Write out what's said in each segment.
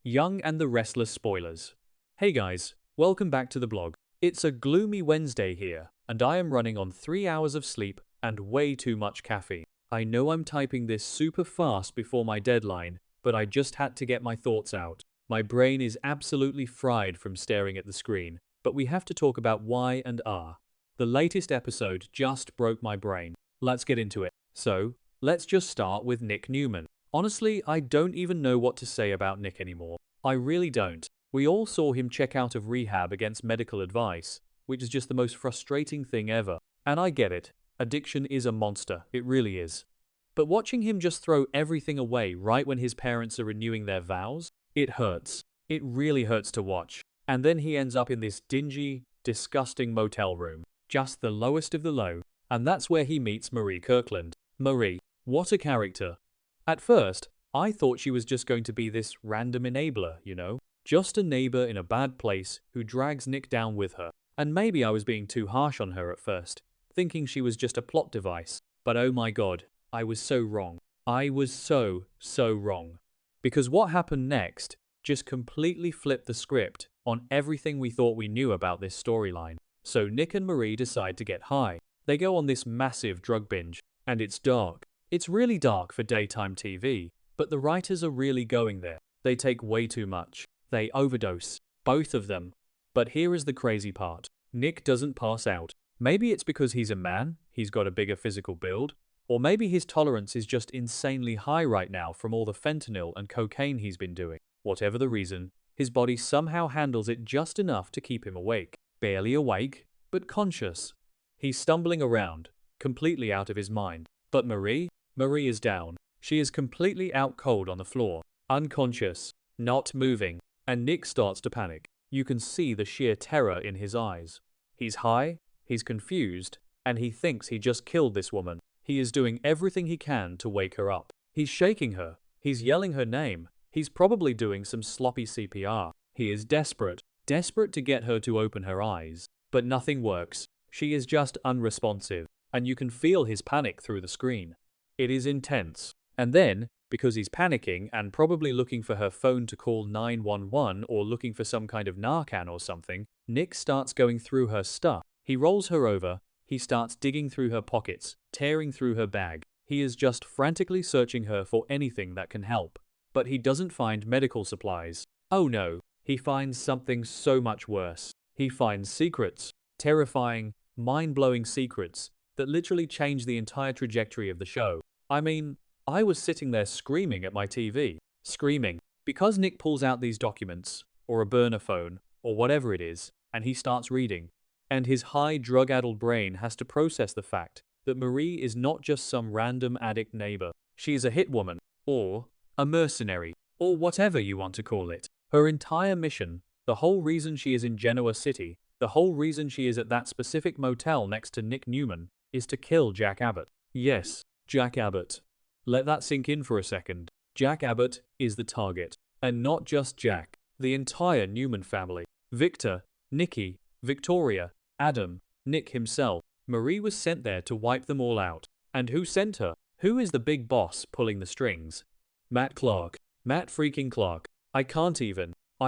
Young and the Restless Spoilers. Hey guys, welcome back to the blog. It's a gloomy Wednesday here, and I am running on 3 hours of sleep and way too much caffeine. I know I'm typing this super fast before my deadline, but I just had to get my thoughts out. My brain is absolutely fried from staring at the screen, but we have to talk about Y&R. The latest episode just broke my brain. Let's get into it. So, let's just start with Nick Newman. Honestly, I don't even know what to say about Nick anymore. I really don't. We all saw him check out of rehab against medical advice, which is just the most frustrating thing ever. And I get it. Addiction is a monster. It really is. But watching him just throw everything away right when his parents are renewing their vows, it hurts. It really hurts to watch. And then he ends up in this dingy, disgusting motel room, just the lowest of the low. And that's where he meets Marrie Kirkland. Marrie, what a character. At first, I thought she was just going to be this random enabler, just a neighbor in a bad place who drags Nick down with her. And maybe I was being too harsh on her at first, thinking she was just a plot device. But oh my god, I was so wrong. I was so wrong. Because what happened next just completely flipped the script on everything we thought we knew about this storyline. So Nick and Marrie decide to get high. They go on this massive drug binge, and it's dark. It's really dark for daytime TV, but the writers are really going there. They take way too much. They overdose. Both of them. But here is the crazy part. Nick doesn't pass out. Maybe it's because he's a man, he's got a bigger physical build, or maybe his tolerance is just insanely high right now from all the fentanyl and cocaine he's been doing. Whatever the reason, his body somehow handles it just enough to keep him awake. Barely awake, but conscious. He's stumbling around, completely out of his mind. But Marrie is down. She is completely out cold on the floor, unconscious, not moving, and Nick starts to panic. You can see the sheer terror in his eyes. He's high, he's confused, and he thinks he just killed this woman. He is doing everything he can to wake her up. He's shaking her, he's yelling her name, he's probably doing some sloppy CPR. He is desperate to get her to open her eyes. But nothing works. She is just unresponsive, and you can feel his panic through the screen. It is intense. And then, because he's panicking and probably looking for her phone to call 911 or looking for some kind of Narcan or something, Nick starts going through her stuff. He rolls her over, he starts digging through her pockets, tearing through her bag. He is just frantically searching her for anything that can help. But he doesn't find medical supplies. Oh no, he finds something so much worse. He finds secrets. Terrifying, mind-blowing secrets that literally change the entire trajectory of the show. I mean, I was sitting there screaming at my TV. Screaming. Because Nick pulls out these documents, or a burner phone, or whatever it is, and he starts reading. And his high drug-addled brain has to process the fact that Marrie is not just some random addict neighbor. She is a hitwoman, or a mercenary, or whatever you want to call it. Her entire mission, the whole reason she is in Genoa City, the whole reason she is at that specific motel next to Nick Newman, is to kill Jack Abbott. Yes, Jack Abbott. Let that sink in for a second. Jack Abbott is the target. And not just Jack. The entire Newman family. Victor, Nikki, Victoria, Adam, Nick himself. Marrie was sent there to wipe them all out. And who sent her? Who is the big boss pulling the strings? Matt Clark. Matt freaking Clark. I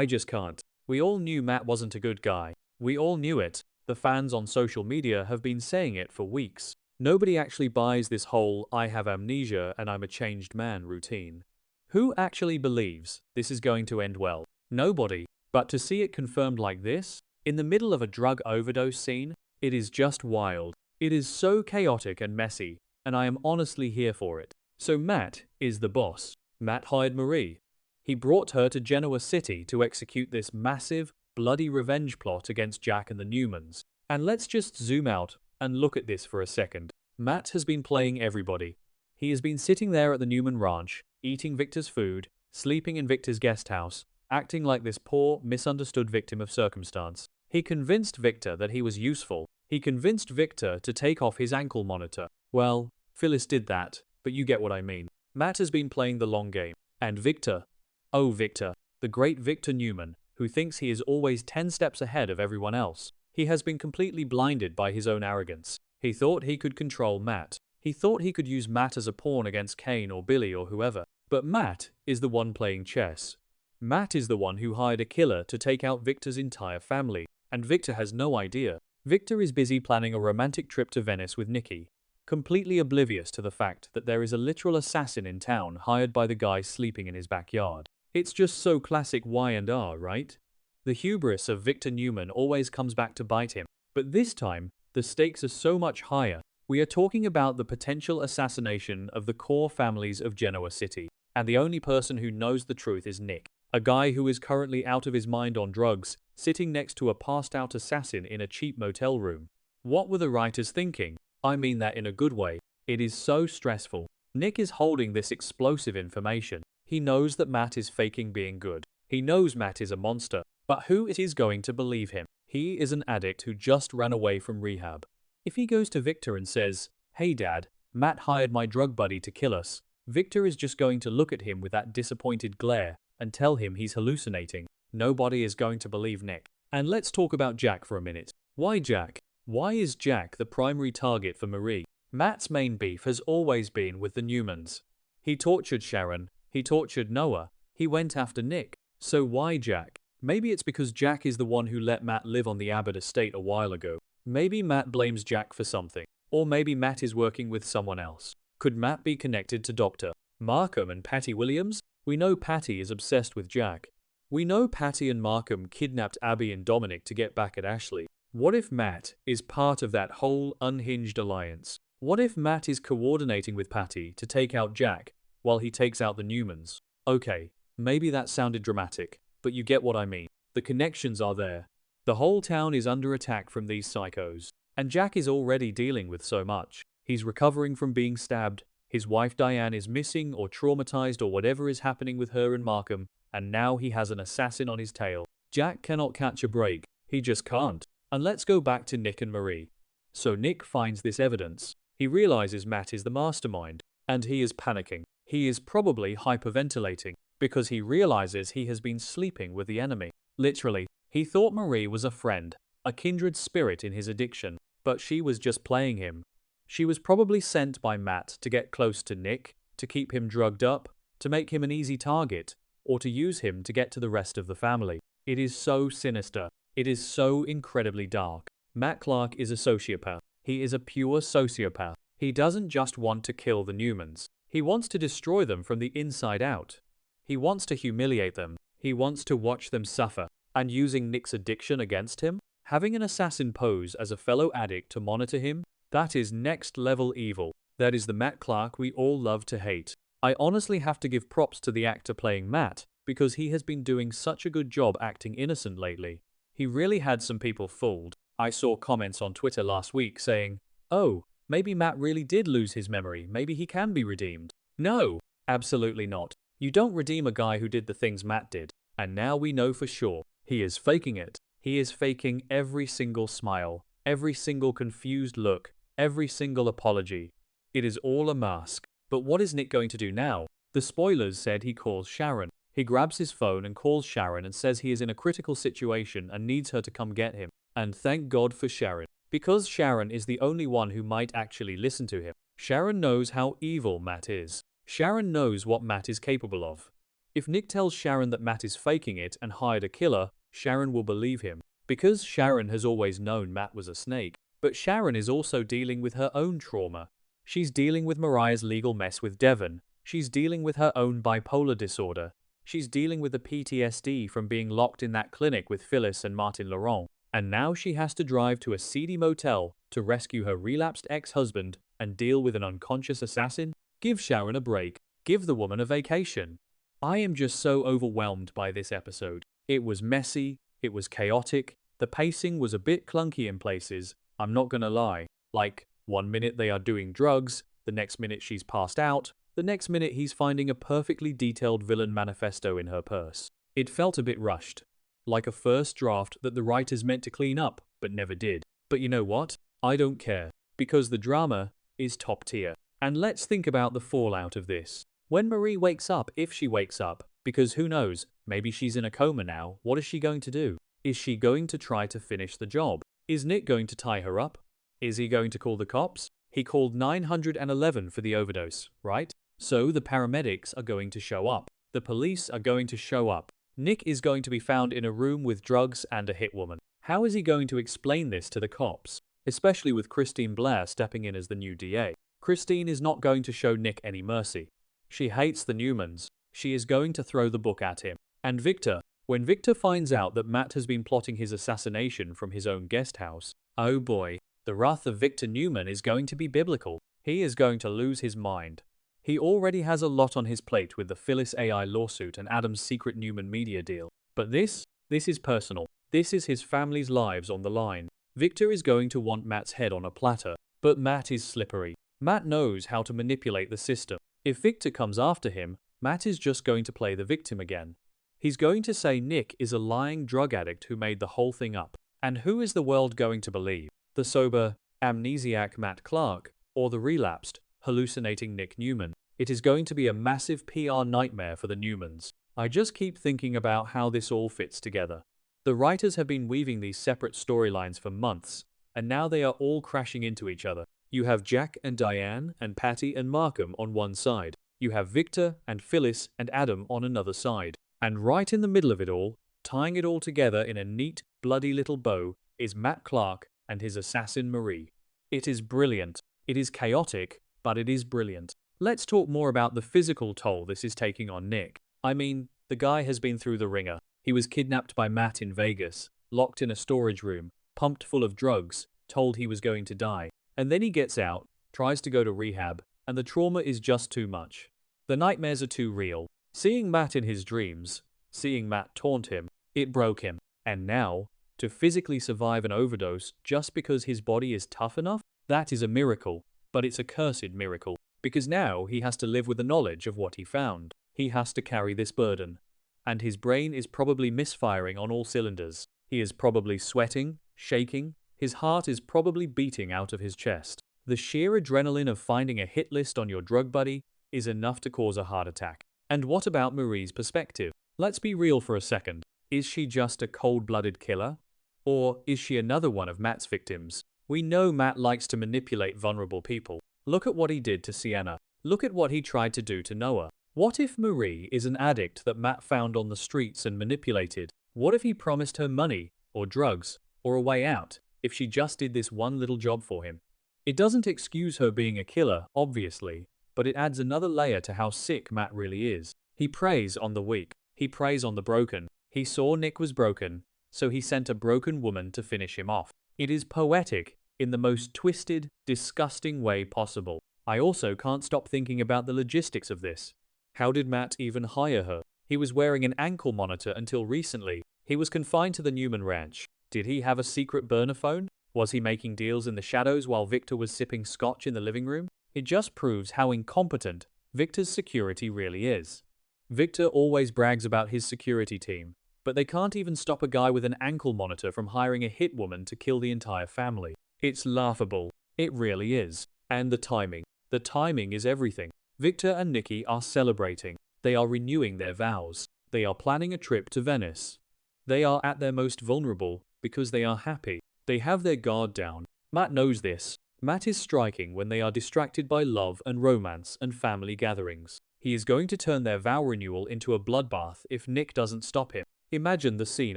just can't. We all knew Matt wasn't a good guy. We all knew it. The fans on social media have been saying it for weeks. Nobody actually buys this whole I have amnesia and I'm a changed man routine. Who actually believes this is going to end well? Nobody. But to see it confirmed like this, in the middle of a drug overdose scene, it is just wild. It is so chaotic and messy, and I am honestly here for it. So Matt is the boss. Matt hired Marrie. He brought her to Genoa City to execute this massive, bloody revenge plot against Jack and the Newmans. And let's just zoom out and look at this for a second. Matt has been playing everybody. He has been sitting there at the Newman ranch, eating Victor's food, sleeping in Victor's guest house, acting like this poor, misunderstood victim of circumstance. He convinced Victor that he was useful. He convinced Victor to take off his ankle monitor. Well, Phyllis did that, but you get what I mean. Matt has been playing the long game. And Victor, oh Victor, the great Victor Newman, who thinks he is always 10 steps ahead of everyone else. He has been completely blinded by his own arrogance. He thought he could control Matt. He thought he could use Matt as a pawn against Kane or Billy or whoever. But Matt is the one playing chess. Matt is the one who hired a killer to take out Victor's entire family, and Victor has no idea. Victor is busy planning a romantic trip to Venice with Nikki, completely oblivious to the fact that there is a literal assassin in town hired by the guy sleeping in his backyard. It's just so classic Y&R, right? The hubris of Victor Newman always comes back to bite him, but this time, the stakes are so much higher. We are talking about the potential assassination of the core families of Genoa City, and the only person who knows the truth is Nick, a guy who is currently out of his mind on drugs, sitting next to a passed-out assassin in a cheap motel room. What were the writers thinking? I mean that in a good way. It is so stressful. Nick is holding this explosive information. He knows that Matt is faking being good. He knows Matt is a monster, but who is going to believe him? He is an addict who just ran away from rehab. If he goes to Victor and says, "Hey Dad, Matt hired my drug buddy to kill us," Victor is just going to look at him with that disappointed glare and tell him he's hallucinating. Nobody is going to believe Nick. And let's talk about Jack for a minute. Why Jack? Why is Jack the primary target for Marrie? Matt's main beef has always been with the Newmans. He tortured Sharon, he tortured Noah, he went after Nick. So why Jack? Maybe it's because Jack is the one who let Matt live on the Abbott estate a while ago. Maybe Matt blames Jack for something. Or maybe Matt is working with someone else. Could Matt be connected to Dr. Markham and Patty Williams? We know Patty is obsessed with Jack. We know Patty and Markham kidnapped Abby and Dominic to get back at Ashley. What if Matt is part of that whole unhinged alliance? What if Matt is coordinating with Patty to take out Jack while he takes out the Newmans? Okay, maybe that sounded dramatic, but you get what I mean. The connections are there. The whole town is under attack from these psychos. And Jack is already dealing with so much. He's recovering from being stabbed, his wife Diane is missing or traumatized or whatever is happening with her and Markham, and now he has an assassin on his tail. Jack cannot catch a break. He just can't. And let's go back to Nick and Marrie. So Nick finds this evidence. He realizes Matt is the mastermind, and he is panicking. He is probably hyperventilating, because he realizes he has been sleeping with the enemy. Literally, he thought Marrie was a friend, a kindred spirit in his addiction, but she was just playing him. She was probably sent by Matt to get close to Nick, to keep him drugged up, to make him an easy target, or to use him to get to the rest of the family. It is so sinister. It is so incredibly dark. Matt Clark is a sociopath. He is a pure sociopath. He doesn't just want to kill the Newmans. He wants to destroy them from the inside out. He wants to humiliate them. He wants to watch them suffer. And using Nick's addiction against him, having an assassin pose as a fellow addict to monitor him, that is next level evil. That is the Matt Clark we all love to hate. I honestly have to give props to the actor playing Matt, because he has been doing such a good job acting innocent lately. He really had some people fooled. I saw comments on Twitter last week saying, "Oh, maybe Matt really did lose his memory, maybe he can be redeemed." No, absolutely not. You don't redeem a guy who did the things Matt did. And now we know for sure, he is faking it. He is faking every single smile, every single confused look, every single apology. It is all a mask. But what is Nick going to do now? The spoilers said he calls Sharon. He grabs his phone and calls Sharon and says he is in a critical situation and needs her to come get him. And thank God for Sharon. Because Sharon is the only one who might actually listen to him. Sharon knows how evil Matt is. Sharon knows what Matt is capable of. If Nick tells Sharon that Matt is faking it and hired a killer, Sharon will believe him. Because Sharon has always known Matt was a snake. But Sharon is also dealing with her own trauma. She's dealing with Mariah's legal mess with Devon. She's dealing with her own bipolar disorder. She's dealing with the PTSD from being locked in that clinic with Phyllis and Martin Laurent. And now she has to drive to a seedy motel to rescue her relapsed ex-husband and deal with an unconscious assassin? Give Sharon a break. Give the woman a vacation. I am just so overwhelmed by this episode. It was messy. It was chaotic. The pacing was a bit clunky in places. I'm not gonna lie. Like, one minute they are doing drugs, the next minute she's passed out, the next minute he's finding a perfectly detailed villain manifesto in her purse. It felt a bit rushed. Like a first draft that the writers meant to clean up, but never did. But you know what? I don't care. Because the drama is top tier. And let's think about the fallout of this. When Marrie wakes up, if she wakes up, because who knows, maybe she's in a coma now, what is she going to do? Is she going to try to finish the job? Is Nick going to tie her up? Is he going to call the cops? He called 911 for the overdose, right? So the paramedics are going to show up. The police are going to show up. Nick is going to be found in a room with drugs and a hitwoman. How is he going to explain this to the cops? Especially with Christine Blair stepping in as the new DA. Christine is not going to show Nick any mercy. She hates the Newmans. She is going to throw the book at him. And Victor. When Victor finds out that Matt has been plotting his assassination from his own guest house, oh boy, the wrath of Victor Newman is going to be biblical. He is going to lose his mind. He already has a lot on his plate with the Phyllis AI lawsuit and Adam's secret Newman media deal. But this is personal. This is his family's lives on the line. Victor is going to want Matt's head on a platter. But Matt is slippery. Matt knows how to manipulate the system. If Victor comes after him, Matt is just going to play the victim again. He's going to say Nick is a lying drug addict who made the whole thing up. And who is the world going to believe? The sober, amnesiac Matt Clark, or the relapsed, hallucinating Nick Newman? It is going to be a massive PR nightmare for the Newmans. I just keep thinking about how this all fits together. The writers have been weaving these separate storylines for months, and now they are all crashing into each other. You have Jack and Diane and Patty and Markham on one side. You have Victor and Phyllis and Adam on another side. And right in the middle of it all, tying it all together in a neat, bloody little bow, is Matt Clark and his assassin Marrie. It is brilliant. It is chaotic, but it is brilliant. Let's talk more about the physical toll this is taking on Nick. I mean, the guy has been through the ringer. He was kidnapped by Matt in Vegas, locked in a storage room, pumped full of drugs, told he was going to die. And then he gets out, tries to go to rehab, and the trauma is just too much. The nightmares are too real. Seeing Matt in his dreams, seeing Matt taunt him, it broke him. And now, to physically survive an overdose just because his body is tough enough? That is a miracle, but it's a cursed miracle. Because now he has to live with the knowledge of what he found. He has to carry this burden. And his brain is probably misfiring on all cylinders. He is probably sweating, shaking. His heart is probably beating out of his chest. The sheer adrenaline of finding a hit list on your drug buddy is enough to cause a heart attack. And what about Marie's perspective? Let's be real for a second. Is she just a cold-blooded killer? Or is she another one of Matt's victims? We know Matt likes to manipulate vulnerable people. Look at what he did to Sienna. Look at what he tried to do to Noah. What if Marrie is an addict that Matt found on the streets and manipulated? What if he promised her money, or drugs, or a way out, if she just did this one little job for him? It doesn't excuse her being a killer, obviously, but it adds another layer to how sick Matt really is. He preys on the weak. He preys on the broken. He saw Nick was broken, so he sent a broken woman to finish him off. It is poetic in the most twisted, disgusting way possible. I also can't stop thinking about the logistics of this. How did Matt even hire her? He was wearing an ankle monitor until recently. He was confined to the Newman Ranch. Did he have a secret burner phone? Was he making deals in the shadows while Victor was sipping scotch in the living room? It just proves how incompetent Victor's security really is. Victor always brags about his security team, but they can't even stop a guy with an ankle monitor from hiring a hit woman to kill the entire family. It's laughable. It really is. And the timing. The timing is everything. Victor and Nikki are celebrating. They are renewing their vows. They are planning a trip to Venice. They are at their most vulnerable because they are happy. They have their guard down. Matt knows this. Matt is striking when they are distracted by love and romance and family gatherings. He is going to turn their vow renewal into a bloodbath if Nick doesn't stop him. Imagine the scene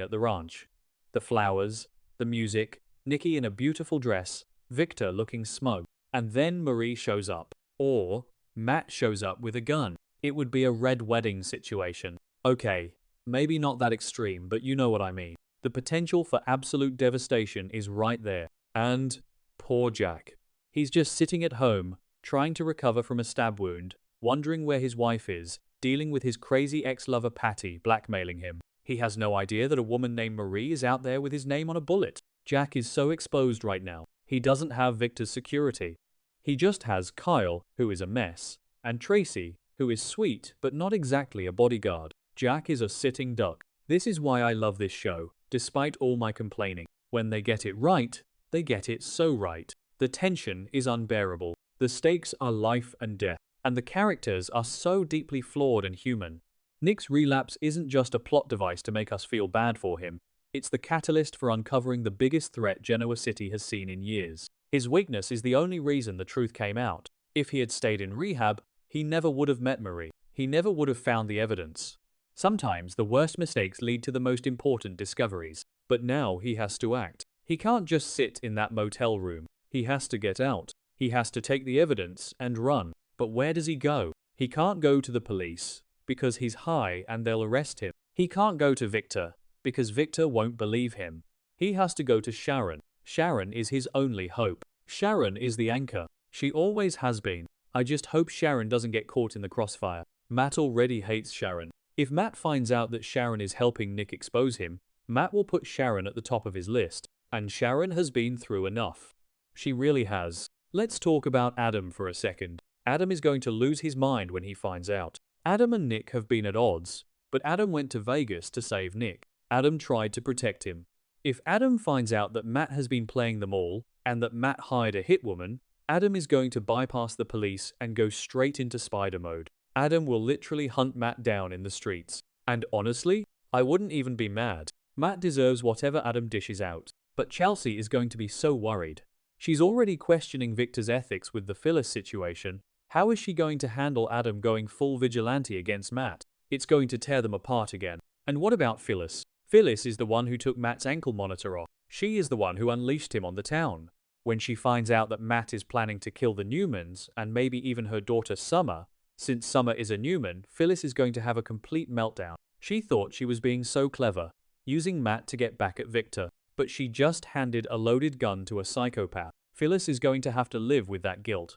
at the ranch. The flowers, the music, Nikki in a beautiful dress, Victor looking smug. And then Marrie shows up. Or Matt shows up with a gun. It would be a red wedding situation. Okay, maybe not that extreme, but you know what I mean. The potential for absolute devastation is right there. And poor Jack. He's just sitting at home, trying to recover from a stab wound, wondering where his wife is, dealing with his crazy ex-lover Patty blackmailing him. He has no idea that a woman named Marrie is out there with his name on a bullet. Jack is so exposed right now. He doesn't have Victor's security. He just has Kyle, who is a mess, and Tracy, who is sweet but not exactly a bodyguard. Jack is a sitting duck. This is why I love this show, despite all my complaining. When they get it right, they get it so right. The tension is unbearable. The stakes are life and death. And the characters are so deeply flawed and human. Nick's relapse isn't just a plot device to make us feel bad for him. It's the catalyst for uncovering the biggest threat Genoa City has seen in years. His weakness is the only reason the truth came out. If he had stayed in rehab, he never would have met Marrie. He never would have found the evidence. Sometimes the worst mistakes lead to the most important discoveries. But now he has to act. He can't just sit in that motel room. He has to get out. He has to take the evidence and run. But where does he go? He can't go to the police because he's high and they'll arrest him. He can't go to Victor because Victor won't believe him. He has to go to Sharon. Sharon is his only hope. Sharon is the anchor. She always has been. I just hope Sharon doesn't get caught in the crossfire. Matt already hates Sharon. If Matt finds out that Sharon is helping Nick expose him, Matt will put Sharon at the top of his list. And Sharon has been through enough. She really has. Let's talk about Adam for a second. Adam is going to lose his mind when he finds out. Adam and Nick have been at odds, but Adam went to Vegas to save Nick. Adam tried to protect him. If Adam finds out that Matt has been playing them all, and that Matt hired a hitwoman, Adam is going to bypass the police and go straight into spider mode. Adam will literally hunt Matt down in the streets. And honestly, I wouldn't even be mad. Matt deserves whatever Adam dishes out. But Chelsea is going to be so worried. She's already questioning Victor's ethics with the Phyllis situation. How is she going to handle Adam going full vigilante against Matt? It's going to tear them apart again. And what about Phyllis? Phyllis is the one who took Matt's ankle monitor off. She is the one who unleashed him on the town. When she finds out that Matt is planning to kill the Newmans and maybe even her daughter Summer, since Summer is a Newman, Phyllis is going to have a complete meltdown. She thought she was being so clever, using Matt to get back at Victor, but she just handed a loaded gun to a psychopath. Phyllis is going to have to live with that guilt.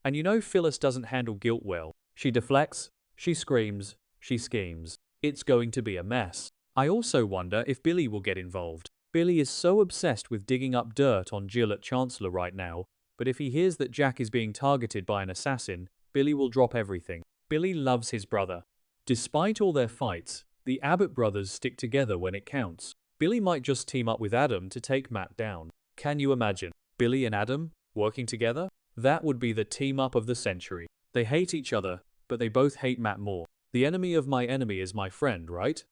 And you know Phyllis doesn't handle guilt well. She deflects, she screams, she schemes. It's going to be a mess. I also wonder if Billy will get involved. Billy is so obsessed with digging up dirt on Jill at Chancellor right now, but if he hears that Jack is being targeted by an assassin, Billy will drop everything. Billy loves his brother. Despite all their fights, the Abbott brothers stick together when it counts. Billy might just team up with Adam to take Matt down. Can you imagine? Billy and Adam working together? That would be the team up of the century. They hate each other, but they both hate Matt more. The enemy of my enemy is my friend, right?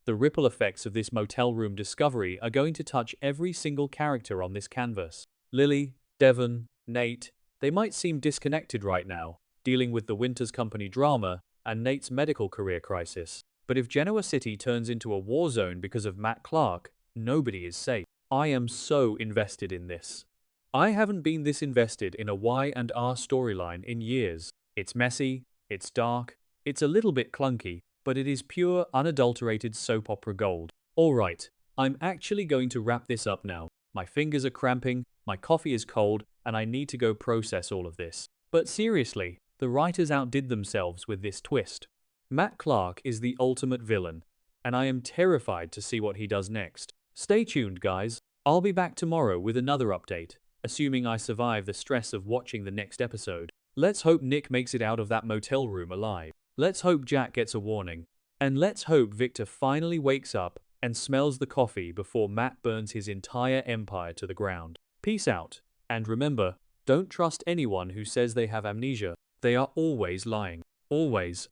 The ripple effects of this motel room discovery are going to touch every single character on this canvas. Lily, Devon, Nate, they might seem disconnected right now, dealing with the Winters Company drama and Nate's medical career crisis. But if Genoa City turns into a war zone because of Matt Clark, nobody is safe. I am so invested in this. I haven't been this invested in a Y&R storyline in years. It's messy, it's dark, it's a little bit clunky, but it is pure, unadulterated soap opera gold. Alright, I'm actually going to wrap this up now. My fingers are cramping, my coffee is cold, and I need to go process all of this. But seriously, the writers outdid themselves with this twist. Matt Clark is the ultimate villain, and I am terrified to see what he does next. Stay tuned, guys. I'll be back tomorrow with another update, assuming I survive the stress of watching the next episode. Let's hope Nick makes it out of that motel room alive. Let's hope Jack gets a warning. And let's hope Victor finally wakes up and smells the coffee before Matt burns his entire empire to the ground. Peace out. And remember, don't trust anyone who says they have amnesia. They are always lying. Always.